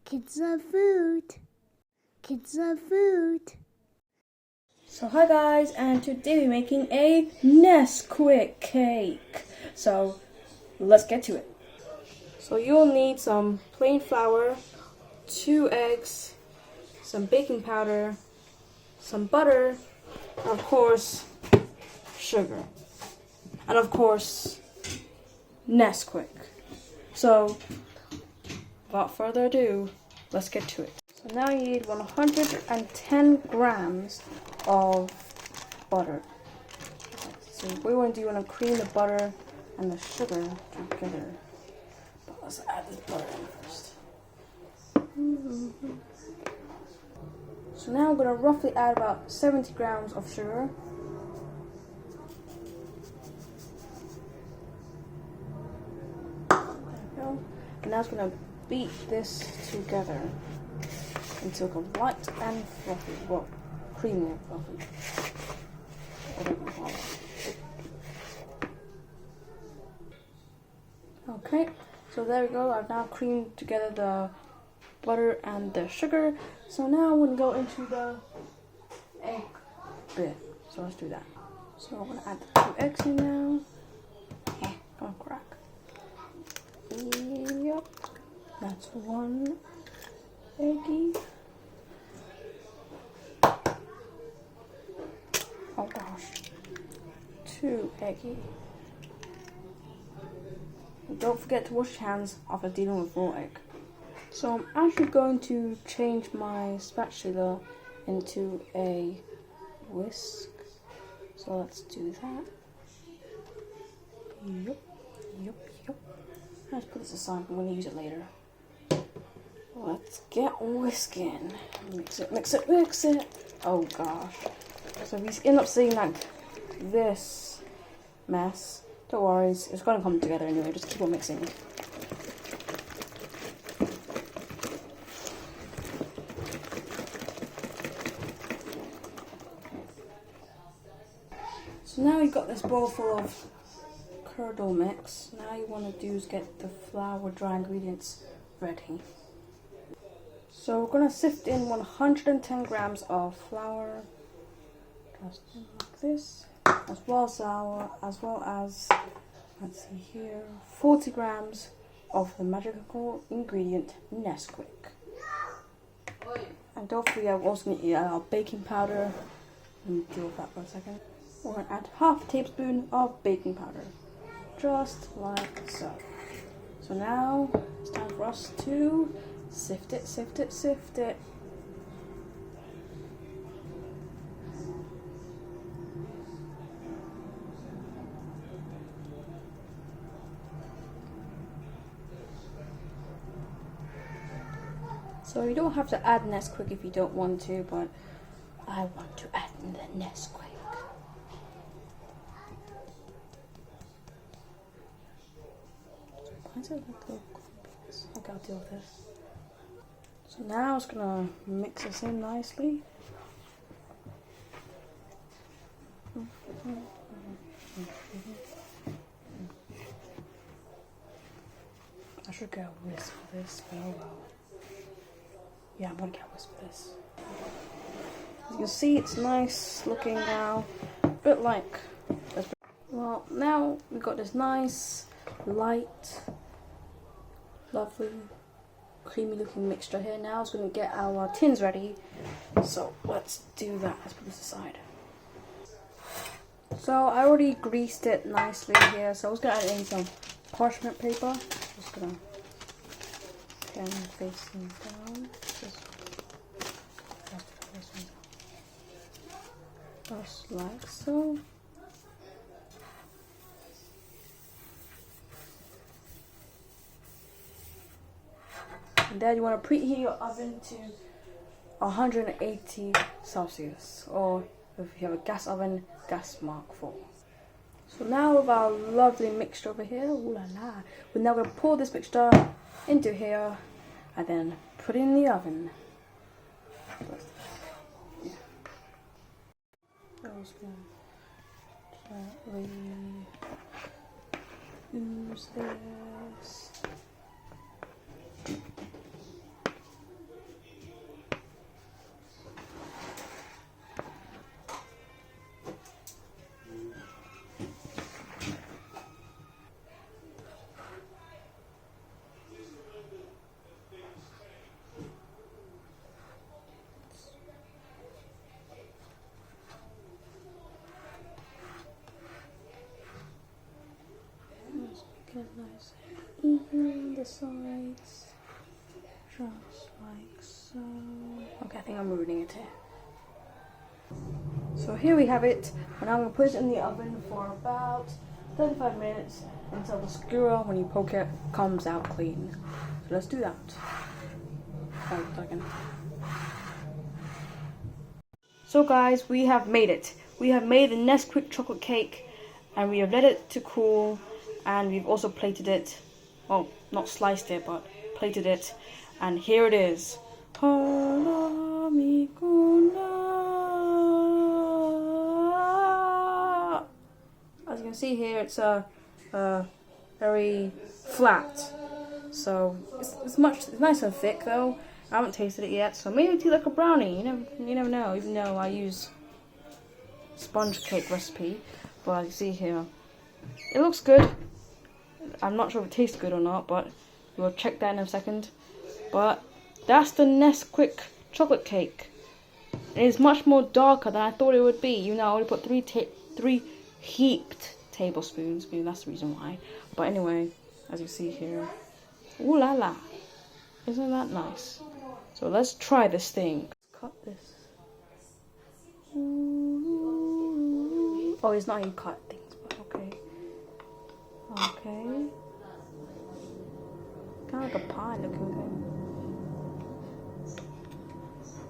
Kids love food. Kids love food. So hi guys, and today we're making a Nesquick cake. So let's get to it. So you'll need some plain flour, 2 eggs, some baking powder, some butter, and of course sugar, and of course Nesquick. So without further ado, let's get to it. So now you need 110 grams of butter. So what you want to do, you want to cream the butter and the sugar together. But let's add this butter in first. So now I'm going to roughly add about 70 grams of sugar. There we go. And now it's going to beat this together until it becomes light and fluffy. Well, creamy and fluffy. Whatever you call it. Okay, so there we go. I've now creamed together the butter and the sugar. So now I'm going to go into the egg bit. So let's do that. So I'm going to add the 2 eggs in now. Gonna crack. Yep. That's 1 eggy. Oh gosh. 2 eggy. And don't forget to wash your hands after dealing with raw egg. So I'm actually going to change my spatula into a whisk. So let's do that. Yep. Let's put this aside, I'm going to use it later. Let's get whisking. Mix it. Oh gosh. So if you end up seeing like this mess, don't worry, it's going to come together anyway. Just keep on mixing. So now you've got this bowl full of curdle mix. Now you want to do is get the flour dry ingredients ready. So we're going to sift in 110 grams of flour, just like this, as well as let's see here, 40 grams of the magical ingredient Nesquick. And don't forget, we're also going to add our baking powder. Let me deal with that for a second. We're going to add half a tablespoon of baking powder, just like so. So now it's time for us to sift it. So you don't have to add Nesquick if you don't want to, but I want to add the Nesquick. Why is it like little clumpies? Okay, I'll deal with this. So now it's gonna mix this in nicely. I should get a whisk for this, but oh well. Yeah, I'm gonna get a whisk for this. As you can see, it's nice looking now. A bit like this. Well, now we've got this nice, light, lovely, creamy looking mixture here. Now it's going to get our tins ready. So let's do that. Let's put this aside. So I already greased it nicely here. So I was going to add in some parchment paper. Just going to pin facing down. Just like so. And then you want to preheat your oven to 180 Celsius, or if you have a gas oven, gas mark 4. So now with our lovely mixture over here, ooh la la, we're now going to pour this mixture into here and then put it in the oven. Yeah. Just gently use this. it nice and even on the sides. Just like so. Okay, I think I'm ruining it here. So here we have it, and I'm going to put it in the oven for about 35 minutes until the skewer, when you poke it, comes out clean. So let's do that. Wait a second. So guys, we have made it. We have made the Nesquick chocolate cake, and we have let it to cool, and we've also plated it. Well, not sliced it, but plated it. And here it is. As you can see here, it's very flat. So it's nice and thick though. I haven't tasted it yet, so maybe it's like a brownie. You never know. Even though I use sponge cake recipe, but as you see here, it looks good. I'm not sure if it tastes good or not, but we'll check that in a second. But that's the Nesquick chocolate cake. It is much more darker than I thought it would be. You know, I only put three heaped tablespoons. Maybe that's the reason why. But anyway, as you see here, ooh la la, isn't that nice? So let's try this thing. Cut this. Oh, it's not how you cut things, but okay. Okay. Kind of like a pie looking thing.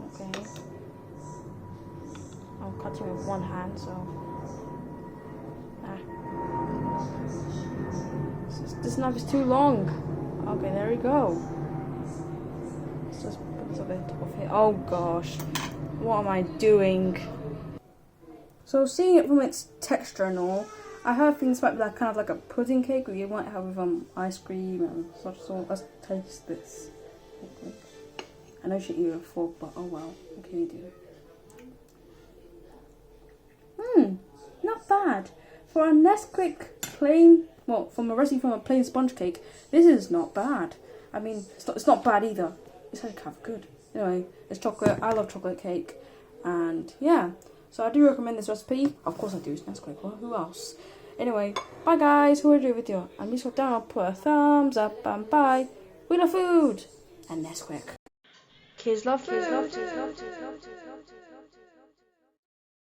Okay. I'm cutting with one hand, so. This knife is too long. Okay, there we go. Let's just put this a bit off here. Oh gosh, what am I doing? So seeing it from its texture and all, I heard things might be like kind of like a pudding cake, or you might have with ice cream and such sort. Let's taste this. I know you should eat with a fork, but oh well, what can you do? Not bad. For a Nesquick plain, well, from a recipe from a plain sponge cake, this is not bad. I mean, it's not bad either. It's like kind of good. Anyway, it's chocolate. I love chocolate cake, and yeah. So I do recommend this recipe. Of course I do. It's Nesquick. Well, who else? Anyway, bye guys. Who enjoyed the video? And be sure down. Put a thumbs up and bye. We love food and Nesquick. Kids love food. Kids love food.